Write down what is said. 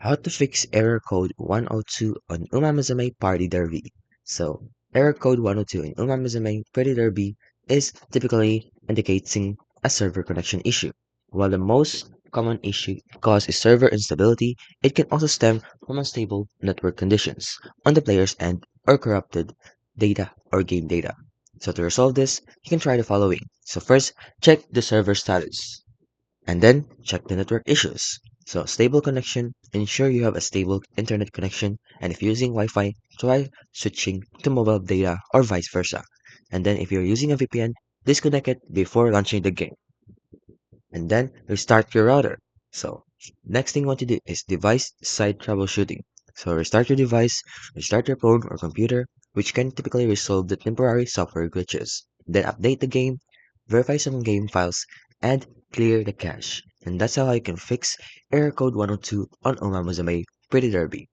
How to fix error code 102 on Musume Party Derby. So, error code 102 in Musume Party Derby is typically indicating a server connection issue. While the most common issue cause is server instability, it can also stem from unstable network conditions on the player's end or corrupted data or game data. So to resolve this, you can try the following. So first, check the server status. And then check the network issues. So stable connection, ensure you have a stable internet connection, and if using Wi-Fi, try switching to mobile data or vice versa. And then if you're using a VPN, disconnect it before launching the game. And then restart your router. So next thing you want to do is device side troubleshooting. So restart your device, restart your phone or computer, which can typically resolve the temporary software glitches. Then update the game, verify some game files, and clear the cache. And that's how you can fix error code 102 on Omamazame Pretty Derby.